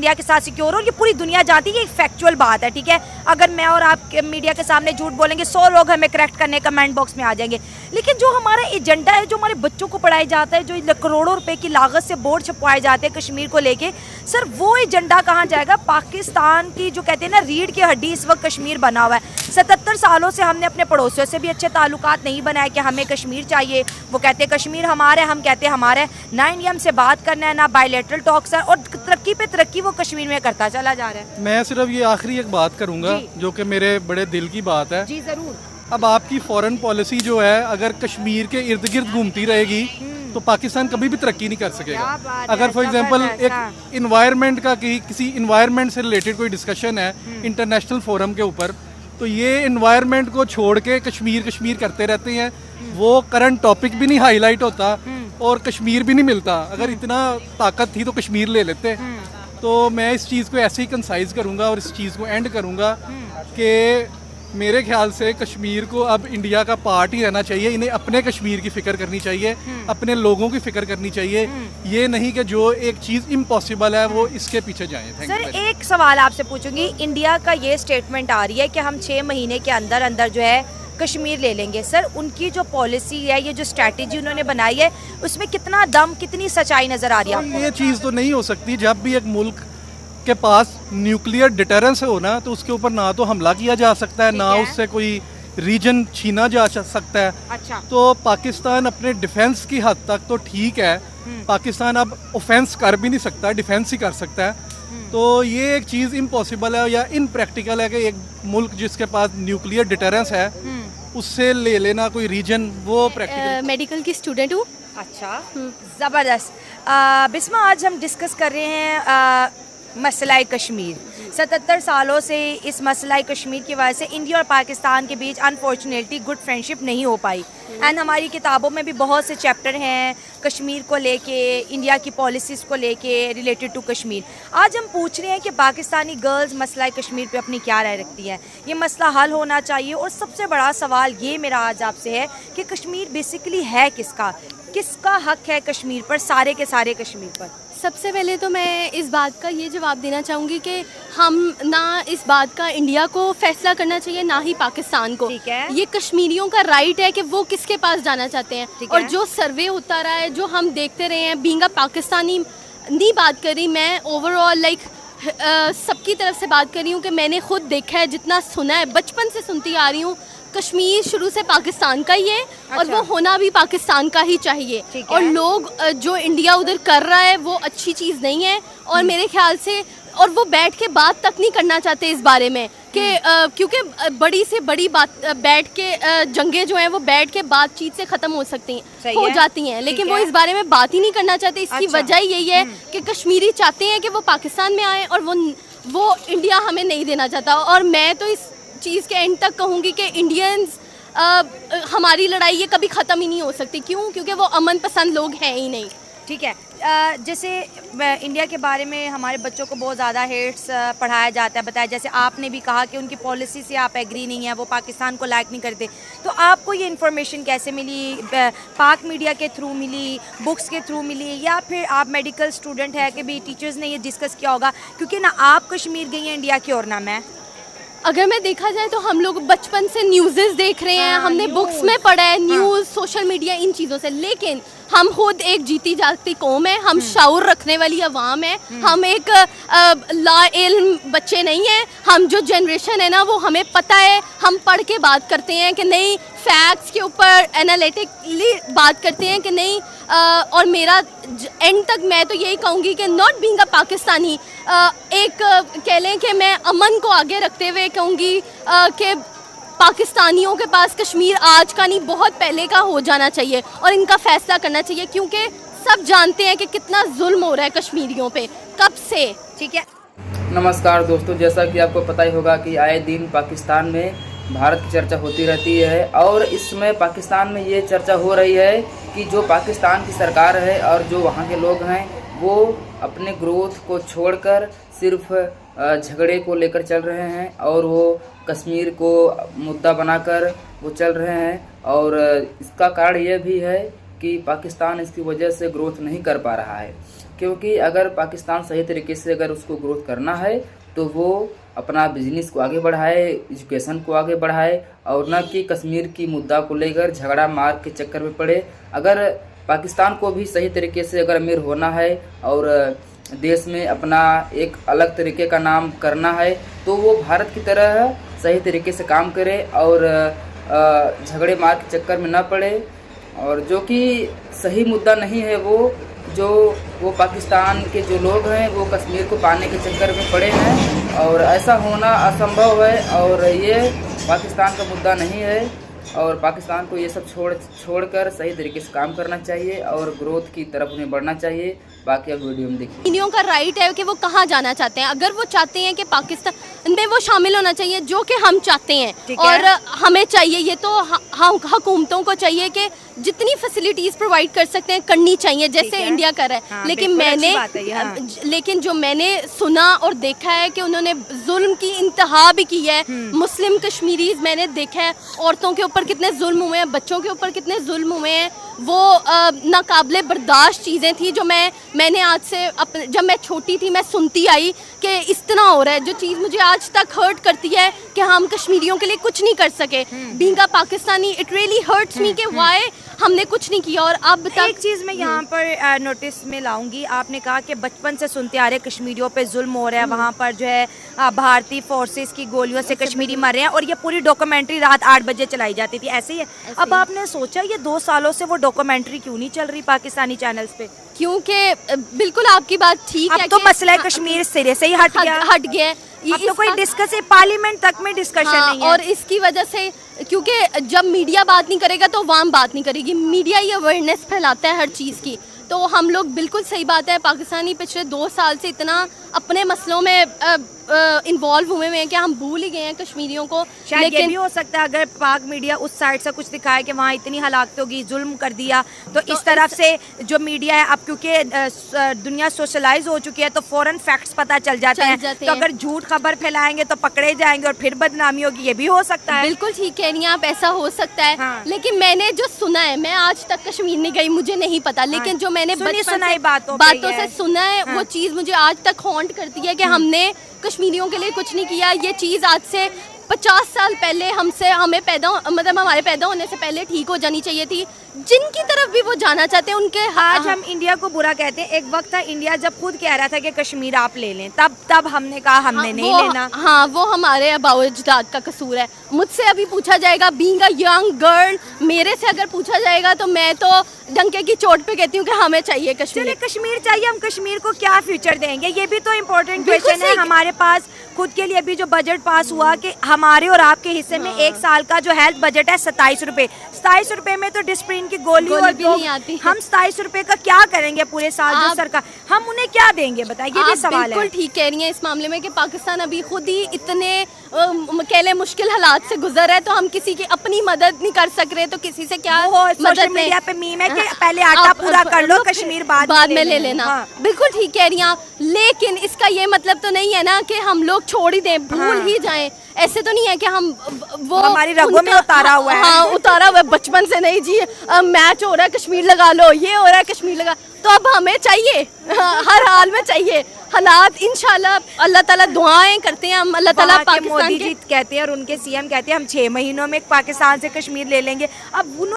India के साथ secure हो, और ये पूरी दुनिया जानती है, ये एक फैक्चुअल बात है, ठीक है। अगर मैं और आप मीडिया के सामने झूठ बोलेंगे 100 लोग हमें करेक्ट करने कमेंट बॉक्स में आ जाएंगे, लेकिन जो हमारा एजेंडा है, जो हमारे बच्चों को पढ़ाया जाता है, जो करोड़ों रुपए की लागत से बोर्ड छपवाए जाते हैं कश्मीर को लेके, सर वो एजेंडा कहाँ जाएगा? पाकिस्तान की जो कहते हैं ना रीढ़ की हड्डी इस वक्त कश्मीर बना हुआ है। 77 सालों से हमने अपने पड़ोसियों से भी अच्छे ताल्लुकात नहीं बनाए कि हमें कश्मीर चाहिए, वो कहते हैं कश्मीर हमारा है, हम कहते हैं हमारा है। ना इंडिया हमसे बात करना है, ना बायलैटरल टॉक्स है, और तरक्की पे तरक्की वो कश्मीर में करता चला जा रहा है। मैं सिर्फ ये आखिरी एक बात करूंगा जो कि मेरे बड़े दिल की बात है। जी जरूर। अब आपकी फॉरेन पॉलिसी जो है अगर कश्मीर के इर्द गिर्द घूमती रहेगी तो पाकिस्तान कभी भी तरक्की नहीं कर सकेगा। अगर फॉर एग्जांपल एक इन्वायरमेंट का किसी इन्वायरमेंट से रिलेटेड कोई डिस्कशन है इंटरनेशनल फोरम के ऊपर, तो ये इन्वायरमेंट को छोड़ के कश्मीर कश्मीर करते रहते हैं, वो करंट टॉपिक भी नहीं हाईलाइट होता और कश्मीर भी नहीं मिलता। अगर इतना ताकत थी तो कश्मीर ले लेते। तो मैं इस चीज़ को ऐसे ही कंसाइज करूँगा और इस चीज़ को एंड करूँगा कि मेरे ख्याल से कश्मीर को अब इंडिया का पार्ट ही रहना चाहिए। इन्हें अपने कश्मीर की फ़िक्र करनी चाहिए, अपने लोगों की फ़िक्र करनी चाहिए, ये नहीं कि जो एक चीज़ इम्पॉसिबल है वो इसके पीछे जाए। सर एक सवाल आपसे पूछूंगी, इंडिया का ये स्टेटमेंट आ रही है कि हम 6 महीने के अंदर अंदर जो है कश्मीर ले लेंगे। सर उनकी जो पॉलिसी है, ये जो स्ट्रैटेजी उन्होंने बनाई है, उसमें कितना दम, कितनी सच्चाई नज़र आ रही है आपको? ये चीज़ तो नहीं हो सकती। जब भी एक मुल्क के पास न्यूक्लियर डिटरेंस हो ना, तो उसके ऊपर ना तो हमला किया जा सकता है, ना उससे कोई रीजन छीना जा सकता है। अच्छा। तो पाकिस्तान अपने डिफेंस की हद तक तो ठीक है, पाकिस्तान अब ऑफेंस कर भी नहीं सकता, डिफेंस ही कर सकता है। तो ये एक चीज़ इम्पॉसिबल है या इनप्रैक्टिकल है कि एक मुल्क जिसके पास न्यूक्लियर डिटरेंस है उससे ले लेना कोई रीजन, वो प्रैक्टिकल। मेडिकल की स्टूडेंट हूँ। अच्छा, ज़बरदस्त। बिस्मा, आज हम डिस्कस कर रहे हैं मसला कश्मीर। 77 सालों से इस मसला कश्मीर की वजह से इंडिया और पाकिस्तान के बीच अनफॉर्चुनेटली गुड फ्रेंडशिप नहीं हो पाई। एंड हमारी किताबों में भी बहुत से चैप्टर हैं कश्मीर को लेके, इंडिया की पॉलिसीज़ को लेके रिलेटेड टू कश्मीर। आज हम पूछ रहे हैं कि पाकिस्तानी गर्ल्स मसला कश्मीर पे अपनी क्या राय रखती हैं, ये मसला हल होना चाहिए। और सबसे बड़ा सवाल ये मेरा आज आपसे है कि कश्मीर बेसिकली है किसका, किसका हक है कश्मीर पर, सारे के सारे कश्मीर पर? सबसे पहले तो मैं इस बात का ये जवाब देना चाहूँगी कि हम ना इस बात का इंडिया को फैसला करना चाहिए, ना ही पाकिस्तान को। ठीक है। ये कश्मीरियों का राइट है कि वो किसके पास जाना चाहते हैं। और जो सर्वे होता रहा है, जो हम देखते रहे हैं, बीइंग अ पाकिस्तानी नहीं बात कर रही मैं, ओवरऑल लाइक सबकी तरफ से बात कर रही हूँ कि मैंने खुद देखा है, जितना सुना है, बचपन से सुनती आ रही हूँ, कश्मीर शुरू से पाकिस्तान का ही है। अच्छा। और वो होना भी पाकिस्तान का ही चाहिए। और लोग जो इंडिया उधर कर रहा है वो अच्छी चीज़ नहीं है। और मेरे ख्याल से और वो बैठ के बात तक नहीं करना चाहते इस बारे में कि क्योंकि बड़ी से बड़ी बात बैठ के जंगें जो हैं वो बैठ के बातचीत से ख़त्म हो सकती हैं, हो जाती हैं, लेकिन वो इस बारे में बात ही नहीं करना चाहते। इसकी वजह यही है कि कश्मीरी चाहते हैं कि वो पाकिस्तान में आए और वो इंडिया हमें नहीं देना चाहता। और मैं तो इस चीज़ के एंड तक कहूँगी कि इंडियंस हमारी लड़ाई ये कभी ख़त्म ही नहीं हो सकती। क्यों? क्योंकि वो अमन पसंद लोग हैं ही नहीं। ठीक है। जैसे इंडिया के बारे में हमारे बच्चों को बहुत ज़्यादा हेट्स पढ़ाया जाता है, बताया, जैसे आपने भी कहा कि उनकी पॉलिसी से आप एग्री नहीं है, वो पाकिस्तान को लाइक नहीं करते। तो आपको ये इन्फॉर्मेशन कैसे मिली? पाक मीडिया के थ्रू मिली, बुक्स के थ्रू मिली, या फिर आप मेडिकल स्टूडेंट है कि भी टीचर्स ने ये डिस्कस किया होगा? क्योंकि ना आप कश्मीर गई हैं इंडिया की और ना मैं। अगर मैं देखा जाए तो हम लोग बचपन से न्यूज़ेस देख रहे हैं, हमने बुक्स में पढ़ा है, न्यूज़, सोशल मीडिया, इन चीज़ों से। लेकिन हम खुद एक जीती जागती कौम है, हम शाऊर रखने वाली अवाम है, हम एक ला इल्म बच्चे नहीं हैं। हम जो जनरेशन है ना, वो हमें पता है, हम पढ़ के बात करते हैं कि नहीं, फैक्ट्स के ऊपर एनालिटिकली बात करते हैं कि नहीं। और मेरा एंड तक मैं तो यही कहूँगी कि नॉट बीइंग अ पाकिस्तानी, एक कह लें कि मैं अमन को आगे रखते हुए कहूँगी कि पाकिस्तानियों के पास कश्मीर आज का नहीं, बहुत पहले का हो जाना चाहिए और इनका फैसला करना चाहिए। क्योंकि सब जानते हैं कि कितना जुल्म हो रहा है कश्मीरियों पे कब से। ठीक है। नमस्कार दोस्तों, जैसा कि आपको पता ही होगा कि आए दिन पाकिस्तान में भारत की चर्चा होती रहती है। और इस समय पाकिस्तान में ये चर्चा हो रही है कि जो पाकिस्तान की सरकार है और जो वहाँ के लोग हैं, वो अपने ग्रोथ को छोड़कर सिर्फ झगड़े को लेकर चल रहे हैं और वो कश्मीर को मुद्दा बनाकर वो चल रहे हैं। और इसका कारण यह भी है कि पाकिस्तान इसकी वजह से ग्रोथ नहीं कर पा रहा है। क्योंकि अगर पाकिस्तान सही तरीके से अगर उसको ग्रोथ करना है तो वो अपना बिजनेस को आगे बढ़ाए, एजुकेशन को आगे बढ़ाए, और न कि कश्मीर की मुद्दा को लेकर झगड़ा मार के चक्कर में पड़े। अगर पाकिस्तान को भी सही तरीके से अगर अमीर होना है और देश में अपना एक अलग तरीके का नाम करना है तो वो भारत की तरह सही तरीके से काम करे और झगड़े मार के चक्कर में ना पड़े। और जो कि सही मुद्दा नहीं है वो पाकिस्तान के जो लोग हैं वो कश्मीर को पाने के चक्कर में पड़े हैं, और ऐसा होना असंभव है। और ये पाकिस्तान का मुद्दा नहीं है, और पाकिस्तान को ये सब छोड़कर सही तरीके से काम करना चाहिए और ग्रोथ की तरफ उन्हें बढ़ना चाहिए। बाकी अब वीडियो में देखिए। चीनियों का राइट है कि वो कहाँ जाना चाहते हैं। अगर वो चाहते हैं कि पाकिस्तान में वो शामिल होना चाहिए, जो कि हम चाहते हैं और हमें चाहिए, ये तो हुकूमतों को चाहिए कि जितनी फैसिलिटीज प्रोवाइड कर सकते हैं करनी चाहिए, जैसे इंडिया कर रहा है। लेकिन जो मैंने सुना और देखा है कि उन्होंने जुल्म की इंतहा भी की है। मुस्लिम कश्मीरीज मैंने देखा है, औरतों के ऊपर कितने जुल्म हुए हैं, बच्चों के ऊपर कितने जुल्म हुए हैं। वो नाकाबिले बर्दाश्त चीज़ें थी जो मैंने आज से जब मैं छोटी थी मैं सुनती आई कि इस तरह हो रहा है। जो चीज़ मुझे आज तक हर्ट करती है कि हम कश्मीरियों के लिए कुछ नहीं कर सके, being a Pakistani, it really hurts me कि वाई हमने कुछ नहीं किया। और अब तक एक चीज़ मैं यहाँ पर नोटिस में लाऊंगी, आपने कहा कि बचपन से सुनते आ रहे कश्मीरियों पे जुल्म हो रहा है, वहाँ पर जो है भारतीय फोर्सेस की गोलियों से कश्मीरी मर रहे हैं, और ये पूरी डॉक्यूमेंट्री रात 8 बजे चलाई जाती थी, ऐसे ही है। अब आपने सोचा ये 2 सालों से वो डॉक्यूमेंट्री क्यों नहीं चल रही पाकिस्तानी चैनल्स पे? क्योंकि बिल्कुल आपकी बात ठीक है, अब तो मसला कश्मीर सिरे से ही हट गया अब तो कोई डिस्कस पार्लियामेंट तक में डिस्कशन नहीं है। और इसकी वजह से, क्योंकि जब मीडिया बात नहीं करेगा तो वाम बात नहीं करेगी। मीडिया ही अवेयरनेस फैलाता है हर चीज़ की। तो हम लोग, बिल्कुल सही बात है, पाकिस्तानी पिछले 2 साल से इतना अपने मसलों में इन्वॉल्व हुए हैं कि हम भूल ही गए हैं कश्मीरियों को। शायद ये भी हो सकता है अगर पाक मीडिया उस साइड से कुछ दिखाए कि वहाँ इतनी हलाकत होगी, जुल्म कर दिया, तो इस तरफ से जो मीडिया है, अब क्योंकि दुनिया सोशलाइज हो चुकी है तो फौरन फैक्ट्स पता चल जाते हैं। तो अगर झूठ खबर फैलाएंगे तो पकड़े जाएंगे और फिर बदनामी होगी, ये भी हो सकता है। बिल्कुल ठीक कह रही हैं आप, ऐसा हो सकता है। हाँ। लेकिन मैंने जो सुना है, मैं आज तक कश्मीर नहीं गई, मुझे नहीं पता, लेकिन जो मैंने बातों से सुना है वो चीज़ मुझे आज तक हॉन्ट करती है कि हमने कश्मीरियों के लिए कुछ नहीं किया। ये चीज़ आज से 50 साल पहले हमें हमारे पैदा होने से पहले ठीक हो जानी चाहिए थी। जिनकी तरफ भी वो जाना चाहते हैं उनके, आज हम इंडिया को बुरा कहते हैं। एक वक्त था इंडिया जब खुद कह रहा था कि कश्मीर आप ले लें, तब हमने कहा हमने नहीं लेना। हाँ, वो हमारे अबाउजदाद का कसूर है। मुझसे अभी पूछा जाएगा, बीइंग अ यंग गर्ल, मेरे से अगर पूछा जाएगा तो मैं तो डंके की चोट पे कहती हूँ कि हमें चाहिए कश्मीर। कश्मीर चाहिए, हम कश्मीर को क्या फ्यूचर देंगे, ये भी तो इम्पोर्टेंट क्वेश्चन है। हमारे पास खुद के लिए अभी जो बजट पास हुआ कि हमारे और आपके हिस्से में 1 साल का जो हेल्थ बजट है 27 रुपए। 27 रुपए में तो डिस्प्रिन की गोली और भी नहीं आती। हम 27 रुपए का क्या करेंगे पूरे साल? जो सरकार, हम उन्हें क्या देंगे बताइए, ये भी सवाल है। बिल्कुल ठीक कह रही हैं इस मामले में कि पाकिस्तान अभी खुद ही इतने कहले मुश्किल हालात से गुजर है, तो हम किसी की अपनी मदद नहीं कर सक रहे, तो किसी से क्या सोशल मीडिया पे मीम है कि पहले आटा पूरा कर लो, कश्मीर बाद में ले लेना। बिल्कुल ठीक कह रही हैं, लेकिन इसका ये मतलब तो नहीं है ना कि हम लोग छोड़ ही दें, भूल ही जाएं। ऐसे तो नहीं है कि हम वो हमारी रगों में उतारा हुआ है। हाँ, उतारा हुआ है बचपन से। नहीं जी, मैच हो रहा है कश्मीर लगा लो, ये हो रहा है कश्मीर लगा, तो अब हमें चाहिए, हर हाल में चाहिए। हालात इंशाल्लाह, अल्लाह ताला दुआएं करते हैं हम, अल्लाह ताला पाकिस्तान मोदी जी कहते हैं और उनके सीएम कहते हैं हम 6 महीनों में पाकिस्तान से कश्मीर ले लेंगे। अब